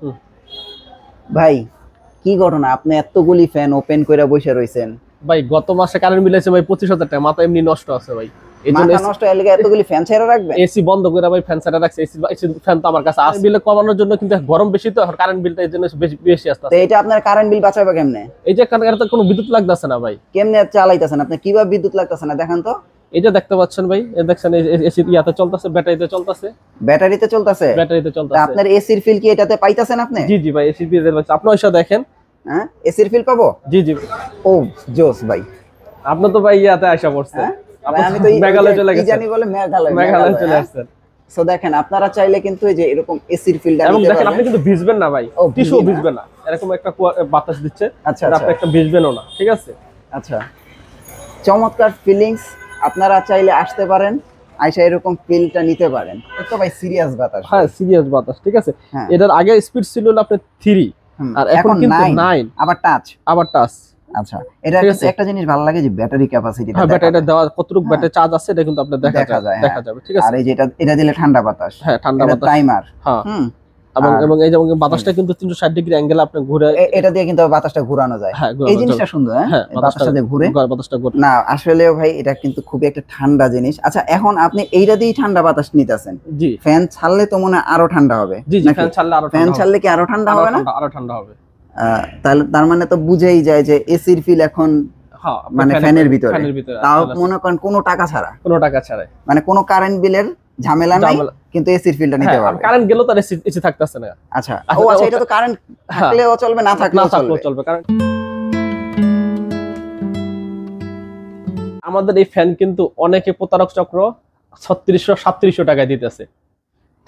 হুম। ভাই কি ঘটনা, আপনি এতগুলি ফ্যান ওপেন করে বসে রইছেন? ভাই গত মাসে কারেন্ট বিল আছে ভাই 25,000 টাকা, মাথা এমনি নষ্ট আছে ভাই। এই জন্য মাথা নষ্ট হয়ে গেলে এতগুলি ফ্যান ছেড়ে রাখবেন? এসি বন্ধ করে ভাই ফ্যান সেটা রাখছে। এসি ফ্যান তো আমার কাছে আছে বিল কমানোর জন্য, কিন্তু গরম বেশি তো এখন কারেন্ট বিলটা এই জন্য বেশি বেশি তো আসছে। এটা আপনার কারেন্ট বিল বাঁচাবে কেমনে? এই যে কারণ এর তো কোনো বিদ্যুৎ লাগতেছে না ভাই। কেমনে চালাইতেছেন আপনি? কিভাবে বিদ্যুৎ লাগতেছে না দেখেন তো। এই যে দেখতে পাচ্ছেন ভাই, এই দেখছেন এসি ইয়াতে চলতেছে, ব্যাটারিতে চলতেছে। ব্যাটারিতে চলতেছে? ব্যাটারিতে তা চলতেছে। আপনার এসির ফিল কি এটাতে পাইতাছেন আপনি? জি জি ভাই, এসি বিল আপনি ওইসব দেখেন। হ্যাঁ, এসির ফিল পাবো? জি জি। ও জোস ভাই। আপনি তো ভাই ইয়াতে আইসা পড়ছেন। হ্যাঁ আপনি ভাই, আমি তো মেঘালয় চলে কি গেছেন। জানি বলে মেঘালয় মেঘালয় চলে হ্যাঁ? আসছেন। সো দেখেন আপনারা চাইলে কিন্তু এই যে এরকম এসির ফিলটা এবং নিতে দেখেন আপনি পারবেন। কিন্তু ভিজবেন না ভাই, ও, টিস্যু ভিজবে না? ভিজবে না, এরকম একটা বাতাস দিচ্ছে। আচ্ছা আর আচ্ছা আপনি একটা ভিজবেনও না, ঠিক আছে। আচ্ছা, চমৎকার ফিলিংস। আপনারা চাইলে আসতে পারেন, আইসা এরকম ফিলটা নিতে পারেন। তো ভাই সিরিয়াস বাতাস। হ্যাঁ সিরিয়াস বাতাস, ঠিক আছে। হ্যাঁ। এটার আগে স্পিড ছিল হলো আপনার 3, আর এখন কিন্তু 9 আবার টাচ। আবার টাচ। আচ্ছা, এটা ঠিক আছে। একটা জিনিস ভালো লাগে যে ব্যাটারি ক্যাপাসিটিটা হ্যাঁ, ব্যাটারিটা দেওয়া কতটুকু হ্যাঁ। ব্যাটারি চার্জ আছে এটা কিন্তু আপনার দেখা দেখা যায়, দেখা যাবে, ঠিক আছে। আর এই যে এটা দিলে ঠান্ডা বাতাস। হ্যাঁ, ঠান্ডা এটা বাতাস। টাইমার। হ্যাঁ। হুম। এবং আর এবং এই যে বাতাসটা কিন্তু 360 ডিগ্রি অ্যাঙ্গেলে আপনি ঘুরে এটা দিয়ে কিন্তু বাতাসটা ঘোরানো যায়। হ্যাঁ, এই জিনিসটা সুন্দর। হ্যাঁ, এই বাতাসটা দিয়ে ঘুরে বাতাসটা ঘুরে। না, আসলেও ভাই এটা কিন্তু খুবই একটা ঠান্ডা জিনিস। আচ্ছা, এখন আপনি এইটা দিয়ে ঠান্ডা বাতাস নিতেছেন, জি ফ্যান ছাড়লে তো মনে হয় আরো ঠান্ডা হবে। জি জি, নাকি? ফ্যান ছাড়লে আরো ফ্যান ছাড়লে কি আরো ঠান্ডা হবে না? আরো ঠান্ডা হবে। তাহলে তার মানে তো বুঝেই যায় যে এসির ফিল এখন হ্যাঁ, মানে ফ্যানের ভিতরে, ফ্যানের ভিতরে তাও চলে আসে। মনে করেন কোনো টাকা ছাড়া, কোনো টাকা ছাড়াই, মানে কোনো কারেন্ট বিলের ঝামেলা নাই, ঝামেলা। কিন্তু এসির ফিলটা নিতে হ্যাঁ, পারবে। কারেন্ট গেলেও তার এসি থাকতেছে না। আচ্ছা, আচ্ছা, ও আচ্ছা, এটা তো কারেন্ট হ্যাঁ, থাকলেও চলবে, না না থাকলেও থাকলেও চলবে। চলবে। কারণ আমাদের এই ফ্যান কিন্তু অনেকে প্রতারক চক্র 3600-3700 টাকায় দিতেছে,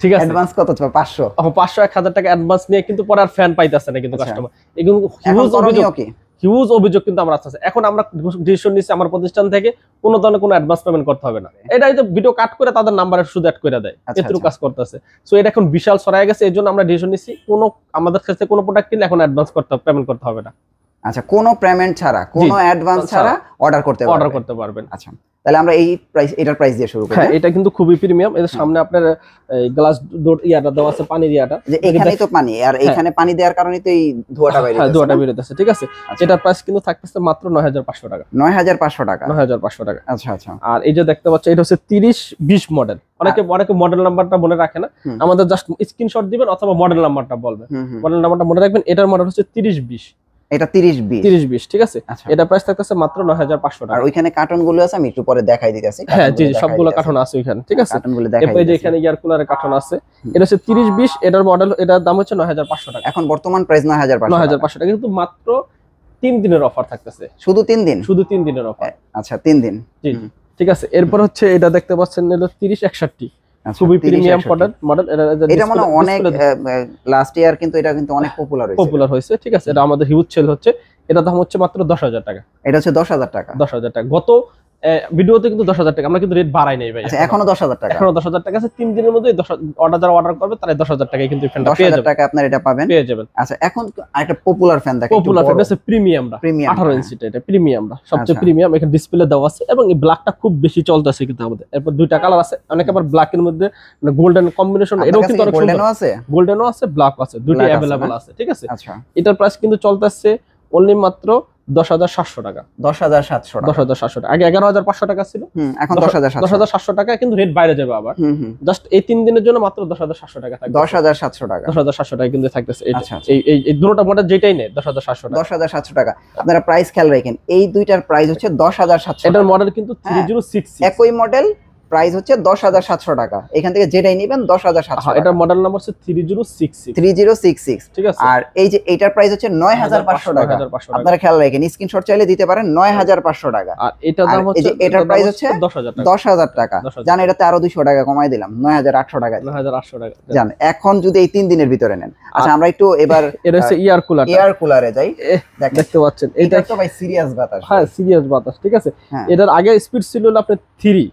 ঠিক আছে। অ্যাডভান্স কত চাও? 500? 500-1000 টাকা অ্যাডভান্স নিয়ে কিন্তু পরে আর ফ্যান পাইতেছে না কিন্তু আচ্ছা। কাস্টমার। এগুলো এখন করণীয় কি? হিউজ অভিযোগ কিন্তু আমরা আসতেছে। এখন আমরা ডিসিশন নিচ্ছি আমার প্রতিষ্ঠান থেকে কোনো ধরনের কোনো অ্যাডভান্স পেমেন্ট করতে হবে না। এটা এই যে ভিডিও কাট করে তাদের নাম্বারে শুধু অ্যাড করে দেয়, আচ্ছা, এতটুকু আচ্ছা। কাজ করতেছে। সো এটা এখন বিশাল ছড়ায় গেছে, এই জন্য আমরা ডিসিশন নিচ্ছি কোনো আমাদের কাছে কোনো প্রোডাক্ট কিনলে এখন অ্যাডভান্স পেমেন্ট করতে হবে না। আচ্ছা, কোনো পেমেন্ট ছাড়া, কোনো অ্যাডভান্স ছাড়া অর্ডার করতে পারবেন। আচ্ছা, তাহলে আমরা এই প্রাইস, এটার প্রাইস দিয়ে শুরু করি। হ্যাঁ, এটা কিন্তু খুবই প্রিমিয়াম। এর সামনে আপনার গ্লাস ডোর ইয়াটা দেওয়া আছে, পানির ইয়াটা, যে এখানেই তো পানি, আর এখানে পানি দেওয়ার কারণে তো এই ধোঁয়াটা বাইরে হ্যাঁ, যাচ্ছে। ধোঁয়াটা বের হতেছে, ঠিক আছে। আচ্ছা। এটার প্রাইস কিন্তু থাকতেছে মাত্র 9500 টাকা। 9500 টাকা? 9500 টাকা। আচ্ছা আচ্ছা। আর এই যে দেখতে পাচ্ছ, এটা হচ্ছে 3020 মডেল। অনেকে মডেল নাম্বারটা মনে রাখে না, আমাদের জাস্ট স্ক্রিনশট দিবেন অথবা মডেল নাম্বারটা বলবেন। মডেল নাম্বারটা মনে রাখবেন। এটার মডেল হচ্ছে 3020। এটা 3020? 3020, ঠিক আছে। আচ্ছা। এটা প্রাইস থাকতেছে মাত্র 9500 টাকা। আর ওইখানে কার্টন গুলো আছে, আমি একটু পরে দেখাই দিতেছি। হ্যাঁ জি, সবগুলো কার্টন আছে ওইখানে, ঠিক আছে। কার্টন গুলো দেখাই এরপরে যে দিতেছি। এখানে এয়ার কুলারের কার্টন আছে, এটা হচ্ছে 3020। এটার মডেল, এটার দাম হচ্ছে 9500 টাকা। এখন বর্তমান প্রাইস 9500 টাকা, কিন্তু মাত্র 3 দিনের অফার থাকতেছে। শুধু 3 দিন? শুধু 3 দিনের অফার। আচ্ছা, 3 দিন। জি, ঠিক আছে। এরপর হচ্ছে এটা দেখতে পাচ্ছেন, হলো 3061। খুবই প্রিমিয়াম মডেল। এটা মানে অনেক লাস্ট ইয়ার কিন্তু এটা কিন্তু অনেক পপুলার হয়েছে, ঠিক আছে। এটা আমাদের হিউজ সেল হচ্ছে। এটা দাম হচ্ছে মাত্র 10000 টাকা। এটা হচ্ছে 10000 টাকা? 10000 টাকা। গত ভিডিওতে কিন্তু 10000 টাকা, আমরা কিন্তু রেট বাড়াই নাই ভাই। আচ্ছা, এখনো 10000 টাকা? এখনো 10000 টাকা আছে। 3 দিনের মধ্যে যারা অর্ডার করবে তারা 10000 টাকায় কিন্তু ফ্যানটা পেয়ে যাবেন। 10000 টাকা আপনারা এটা পেয়ে যাবেন। আচ্ছা, এখন আরেকটা পপুলার ফ্যান দেখেন। পপুলার ফ্যান আছে প্রিমিয়ামটা, 18 ইঞ্চিটা। এটা প্রিমিয়ামটা, সবচেয়ে প্রিমিয়াম। এখানে ডিসপ্লে দেওয়া আছে এবং এই ব্ল্যাকটা খুব বেশি চলতেছে কিন্তু আমাদের। এরপর দুইটা কালার আছে, অনেকে আবার ব্ল্যাকের মধ্যে মানে গোল্ডেন কম্বিনেশন, এটাও কিন্তু অনেক সুন্দর। গোল্ডেনও আছে, ব্ল্যাকও আছে, দুটোই अवेलेबल আছে, ঠিক আছে। আচ্ছা, এটার প্রাইস কিন্তু চলতেছে অনলি মাত্র 10700 টাকা। 10700 টাকা? 10700 টাকা। আগে 11500 টাকা ছিল, এখন 10700 টাকা। কিন্তু রেট বাইরে যাবে আবার। জাস্ট এই 3 দিনের জন্য মাত্র 10700 টাকা থাকবে। 10700 টাকা? 10700 টাকা কিন্তু থাকতেছে। আচ্ছা, এই দুটোটা মডেল যেটাই নেই 10700 টাকা। 10700 টাকা। আপনারা প্রাইস খেয়াল রাখেন, এই দুইটার প্রাইস হচ্ছে 10700। এটার মডেল কিন্তু 3066। একই মডেল, প্রাইস হচ্ছে 10700 টাকা। এখান থেকে যেটাই নেবেন 10700। এটার মডেল নাম্বার হচ্ছে 3066। 3066, ঠিক আছে। আর এই যে এটার প্রাইস হচ্ছে 9500 টাকা। আপনারা খেয়াল রাখেন, স্ক্রিনশট চাইলে দিতে পারেন। 9500 টাকা। আর এটার দাম হচ্ছে, এটার প্রাইস হচ্ছে 10000 টাকা। 10000 টাকা। জান, এটাতে আরো 200 টাকা কমাই দিলাম, 9800 টাকা। 9800 টাকা জান, এখন যদি এই 3 দিনের ভিতরে নেন। আচ্ছা, আমরা একটু এবার এটা হচ্ছে এয়ার কুলারে যাই। দেখতে পাচ্ছেন, এটা তো ভাই সিরিয়াস বাতাস। হ্যাঁ, সিরিয়াস বাতাস, ঠিক আছে। এটার আগে স্পিড ছিল আপনার 3,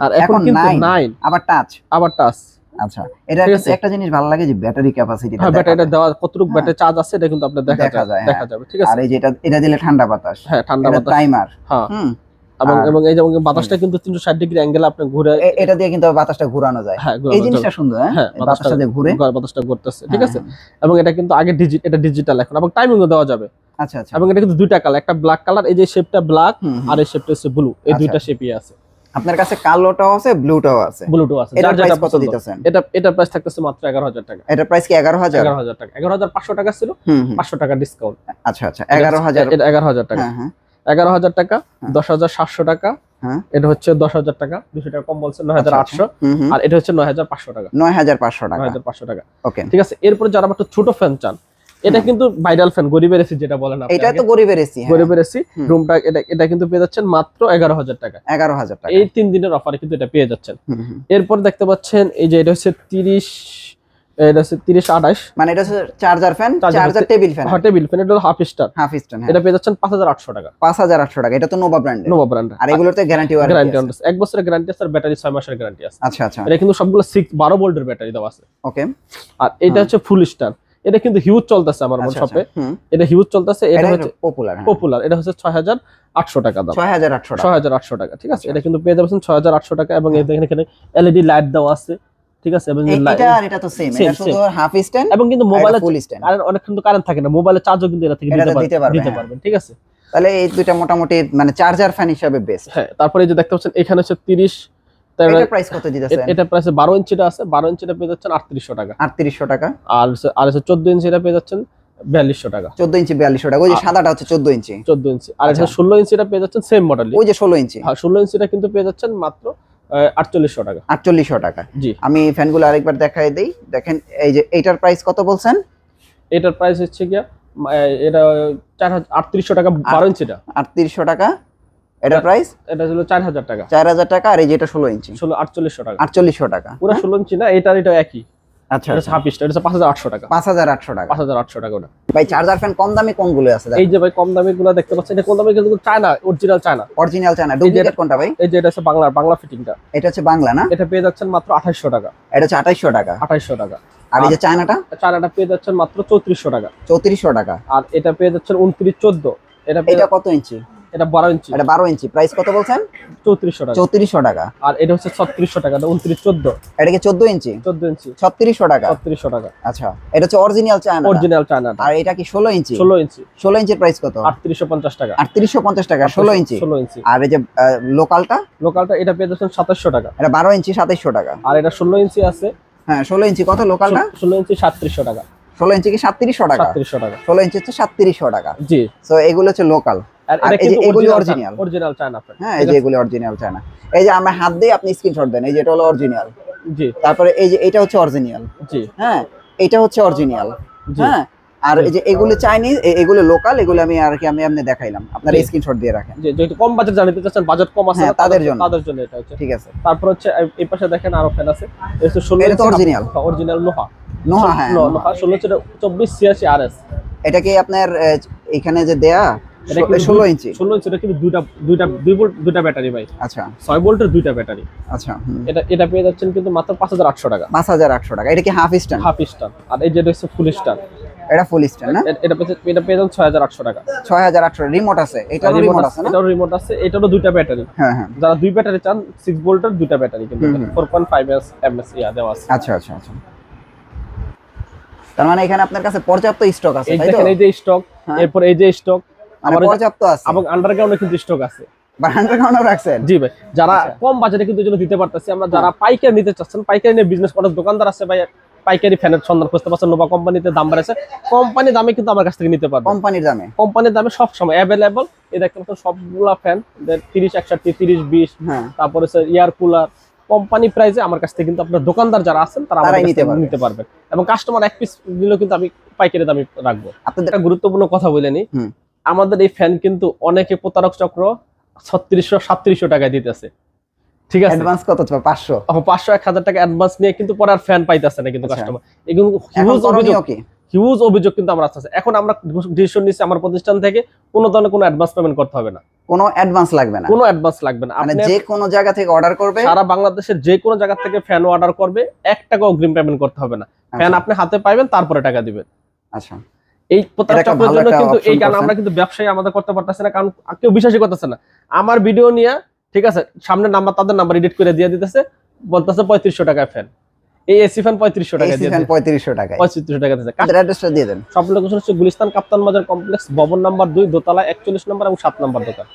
আর এখন কিন্তু 9, আবার টাচ। আচ্ছা, এটা একটা জিনিস ভালো লাগে যে ব্যাটারি ক্যাপাসিটিটা। হ্যাঁ, ব্যাটারিটা দেওয়া কতটুকু ব্যাটারি চার্জ আছে এটা কিন্তু আপনার দেখা যাবে, ঠিক আছে। আর এই যে এটা দিলে ঠান্ডা বাতাস। হ্যাঁ, ঠান্ডা বাতাস। টাইমার। হ্যাঁ। এবং এই যে বাতাসটা কিন্তু 360 ডিগ্রি অ্যাঙ্গেলে আপনি ঘুরে এটা দিয়ে কিন্তু বাতাসটা ঘোরানো যায়। হ্যাঁ, এই জিনিসটা সুন্দর। হ্যাঁ, বাতাসটা দিয়ে ঘুরে বাতাসটা ঘুরতেছে, ঠিক আছে। এবং এটা কিন্তু আগে এটা ডিজিটাল এখন, এবং টাইমিংও দেওয়া যাবে। আচ্ছা আচ্ছা। এবং এটা কিন্তু দুইটা কালার, একটা ব্ল্যাক কালার, এই যে শেপটা ব্ল্যাক আর এই শেপটা হচ্ছে ব্লু, এই দুইটা শেপই আছে। আপনার কাছে কালোটাও আছে, ব্লুটাও আছে। ব্লুটাও আছে। এটার প্রাইস কত দিতেছেন? এটা প্রাইস থাকতেছে মাত্র 11000 টাকা। এটা প্রাইস কি 11000? 11000 টাকা। 11500 টাকা ছিল, 500 টাকা ডিসকাউন্ট। আচ্ছা আচ্ছা, 11000। এটা 11000 টাকা। হ্যাঁ 11000 টাকা, 10700 টাকা। হ্যাঁ, এটা হচ্ছে 10000 টাকা, 200 টাকা কম বলছে, 9800। আর এটা হচ্ছে 9500 টাকা। 9500 টাকা। 9500 টাকা। ওকে, ঠিক আছে। এরপর যারা একটু ছোট ফ্যান চান, এটা কিন্তু ভাইরাল ফ্যান, গরিবের এসি যেটা বলেন আপনি, এটা তো গরিবের এসি। গরিবের এসি রুমটা, এটা কিন্তু পেয়ে যাচ্ছেন মাত্র 11000 টাকা। 11000 টাকা এই 3 দিনের অফারে কিন্তু এটা পেয়ে যাচ্ছেন। এরপর দেখতে পাচ্ছেন এই যে এটা হচ্ছে 30, এটা হচ্ছে 3028, মানে এটা হচ্ছে charger fan, charger table fan. হ্যাঁ, টেবিল ফ্যান। এটা হলো হাফ স্টার। এটা পেয়ে যাচ্ছেন 5800 টাকা। 5800 টাকা। এটা তো নোভা ব্র্যান্ডের। Nova brand. আর এগুলোতে গ্যারান্টি আছে 1 বছরের গ্যারান্টি আছে, আর ব্যাটারি 6 মাসের গ্যারান্টি আছে। আচ্ছা আচ্ছা। এটা কিন্তু সবগুলো 12 ভোল্টের ব্যাটারি দেওয়া আছে। ওকে। আর এটা হচ্ছে ফুল স্টার। এটা কিন্তু হিউজ চলতেছে আমার শপে, এটা হিউজ চলতেছে। এটা হচ্ছে পপুলার। এটা হচ্ছে 6800 টাকা দাম। 6800 টাকা, ঠিক আছে। এটা কিন্তু পেয়ে যাবেন 6800 টাকা। এবং এখানে এলইডি লাইট দেওয়া আছে, ঠিক আছে। এবং এটা তো সেম, এটা শুধু হাফ স্ট্যান্ড। এবং কিন্তু মোবাইলে ফুল স্ট্যান্ড, কারণ অনেক কিন্তু কারেন্ট থাকে না, মোবাইলে চার্জও কিন্তু এটা থেকে দিতে পারবেন, ঠিক আছে। তাহলে এই দুইটা মোটামুটি মানে চার্জার ফ্যান হিসেবে বেস্ট। হ্যাঁ, তারপরে এই যে দেখতে পাচ্ছেন এখানে হচ্ছে 30, এটা প্রাইস কত দিতেছেন? এটা প্রাইসে 12 ইঞ্চিটা আছে, 12 ইঞ্চিটা পেয়ে যাচ্ছেন 3800 টাকা। 3800 টাকা। আর 14 ইঞ্চিটা পেয়ে যাচ্ছেন 4200 টাকা। 14 ইঞ্চি 4200 টাকা। ওই যে সাদাটা হচ্ছে 14 ইঞ্চি। 14 ইঞ্চি। আর এটা 16 ইঞ্চিটা পেয়ে যাচ্ছেন সেম মডেল। ওই যে 16 ইঞ্চি। হ্যাঁ, 16 ইঞ্চিটা কিন্তু পেয়ে যাচ্ছেন মাত্র 4800 টাকা। 4800 টাকা। জি। আমি ফ্যানগুলো আরেকবার দেখাই দেই। দেখেন এই যে এটার প্রাইস কত বলছেন? এটার প্রাইস হচ্ছে কি, এটা 3800 টাকা 12 ইঞ্চিটা। 3800 টাকা। এটার প্রাইস? এটা হলো 4000 টাকা। 4000 টাকা। আর এই যে এটা 16 ইঞ্চি, 4800 টাকা। 4800 টাকা। পুরো 16 ইঞ্চি না, এটা একই। আচ্ছা, এটা হাফ স্টার, এটা 5800 টাকা। 5800 টাকা। 5800 টাকা ওটা। ভাই চার্জার ফ্যান কম দামি কোনগুলো আছে? এই যে ভাই কম দামিগুলো দেখতে পাচ্ছেন, এটা কম দামি কিন্তু China, original China. Original China. Duplicate কোনটা ভাই? এই যে এটা হচ্ছে বাংলা ফিটিংটা। এটা হচ্ছে বাংলা না? এটা পেয়ে যাচ্ছেন মাত্র 2800 টাকা। এটা হচ্ছে 2800 টাকা। 2800 টাকা। আর এই যে চায়নাটা? চায়নাটা পেয়ে যাচ্ছেন মাত্র 3400 টাকা। 3400 টাকা। আর এটা পেয়ে যাচ্ছেন 29 14। এটা কত ইঞ্চি? এটা 12 ইঞ্চি। এটা 12 ইঞ্চি। প্রাইস কত বলছেন? 3400 টাকা। 3400 টাকা। আর এটা হচ্ছে 3600 টাকা। এটা 29 14। এটা কি 14 ইঞ্চি? 14 ইঞ্চি। 3600 টাকা। 3600 টাকা। আচ্ছা, এটা হচ্ছে অরিজিনাল চায়না। Original China. আর এটা কি 16 ইঞ্চি? 16 ইঞ্চি। 16 ইঞ্চির প্রাইস কত? 3850 টাকা। 3850 টাকা। 16 ইঞ্চি। 16 ইঞ্চি। আর এই যে লোকালটা? লোকালটা এটা পেয়ে যাচ্ছেন 2700 টাকা। এটা 12 ইঞ্চি 2700 টাকা। আর এটা 16 ইঞ্চি আছে। হ্যাঁ, 16 ইঞ্চি কত লোকালটা? 16 ইঞ্চি 3700 টাকা। 16 ইঞ্চি কি 3700 টাকা? 3700 টাকা। 16 ইঞ্চি হচ্ছে 3700 টাকা। জি। সো এগুলো হচ্ছে লোকাল। আর এই এটা যে কিন্তু এগুলো অরিজিনাল চায়না। হ্যাঁ, এই যে এগুলো অরিজিনাল চায়না। এই যে আমরা হাত দিয়ে আপনি স্ক্রিনশট দেন, এই যে এটা হলো অরিজিনাল। জি। তারপরে এই যে এটা হচ্ছে অরিজিনাল। জি। হ্যাঁ, এটা হচ্ছে অরিজিনাল। হ্যাঁ, আর এই যে এগুলো চাইনিজ, এগুলো লোকাল। এগুলো আমি আপনি দেখাইলাম, আপনারা স্ক্রিনশট দিয়ে রাখেন। জি, যেহেতু কম বাজেট জানিতে চাচ্ছেন, বাজেট কম আছে তাদের জন্য এটা হচ্ছে। ঠিক আছে। তারপর হচ্ছে এই পাশে দেখেন আরো ফ্যান আছে। এটা হচ্ছে 16 এটা তো অরিজিনাল নোহা। হ্যাঁ, নোহা 16 2486 আরএস। এটা কি আপনার এখানে যে দেয়া 16 ইঞ্চি? 16 ইঞ্চি। এটা কিন্তু দুইটা ব্যাটারি ভাই। আচ্ছা, 6 ভোল্টের দুইটা ব্যাটারি। আচ্ছা। এটা পেয়ে যাচ্ছেন কিন্তু মাত্র 5800 টাকা। 5800 টাকা। এটা কি হাফ স্ট্যান্ড? Half star. আর এই যে এটা হচ্ছে ফুল স্টার। এটা ফুল স্ট্যান্ড না? এটা পেয়ে যাচ্ছেন 6800 টাকা। 6800। রিমোট আছে? এটারও রিমোট আছে না? এটারও রিমোট আছে। এটারও দুইটা ব্যাটারি। হ্যাঁ হ্যাঁ। যারা দুই ব্যাটারি চান, 6 ভোল্টের দুইটা ব্যাটারি কিন্তু 4.5 এমএস দেওয়া আছে। আচ্ছা আচ্ছা আচ্ছা। তার মানে এখানে আপনার কাছে পর্যাপ্ত স্টক আছে, তাই তো? দেখেন এই যে স্টক, এরপর এই যে স্টক, আমার পর্যাপ্ত আছে। এবং আন্ডারগ্রাউন্ডে কিন্তু স্টক আছে। আন্ডারগ্রাউন্ডও রাখছেন? জি ভাই। যারা কম বাজেটে কিন্তু এজন্য দিতে পারতেছি আমরা। যারা পাইকারি নিতে চাচ্ছেন, পাইকারি নিয়ে বিজনেস করার দোকানদার আছে ভাই, পাইকারি ফ্যানের সন্ধান খুঁজতে পারছেন, নোভা কোম্পানিতে দাম বাড়াছে, কোম্পানি দামে কিন্তু আমার কাছ থেকে নিতে পারবেন। কোম্পানির দামে সব সময় अवेलेबल। এই দেখতে পাচ্ছেন সবগুলা ফ্যান 30 61 30 20। হ্যাঁ। তারপর হচ্ছে এয়ার কুলার কোম্পানি প্রাইসে আমার কাছ থেকে কিন্তু আপনার দোকানদার যারা আছেন তারা নিতে পারবেন। এবং কাস্টমার এক পিস দিলেও কিন্তু আমি পাইকারি দামে রাখবো। আপনাদের একটা গুরুত্বপূর্ণ কথা বলেনি, আমাদের এই ফ্যান কিন্তু অনেকে প্রতারক চক্র 3600 3700 টাকায় দিতেছে। ঠিক আছে, অ্যাডভান্স কত? 500 500 1000 টাকা অ্যাডভান্স নিয়ে কিন্তু পরে আর ফ্যান পাইতেছে না কিন্তু কাস্টমার। এগুলো হিউজ অভিযোগ কিন্তু আমরা আসছে। এখন আমরা ডিসিশন নিচ্ছি আমার প্রতিষ্ঠান থেকে কোনো ধরনের কোনো অ্যাডভান্স পেমেন্ট করতে হবে না। কোনো অ্যাডভান্স লাগবে না? কোনো অ্যাডভান্স লাগবে না। মানে যে কোনো জায়গা থেকে অর্ডার করবে, সারা বাংলাদেশের যে কোনো জায়গা থেকে ফ্যান অর্ডার করবে, 1 টাকা অগ্রিম পেমেন্ট করতে হবে না। ফ্যান আপনি হাতে পাইবেন, তারপরে টাকা দিবেন। আচ্ছা, এই প্রতারক চক্রের জন্য কিন্তু এই কারণে আমরা কিন্তু ব্যবসায়ী আমাদের করতে পারতেছি না, কারণ কেউ বিশ্বাসই করতেছে না। আমার ভিডিও নিয়ে ঠিক আছে সামনে নাম্বার তাদের নাম্বার এডিট করে দিয়ে দিতেছে, বলতেছে 3500 টাকায় ফ্যান, এই এসি ফ্যান 3500 টাকা দিয়ে দেন, 3500 টাকায় 3500 টাকা দিতেছে। কাদের অ্যাড্রেসটা দিয়ে দেন। সব লোকেশন হচ্ছে গুলিস্তান কাপ্তান বাজার কমপ্লেক্স, ভবন নাম্বার 2, দোতলা 41 নম্বর এবং 7 নম্বর দোকান।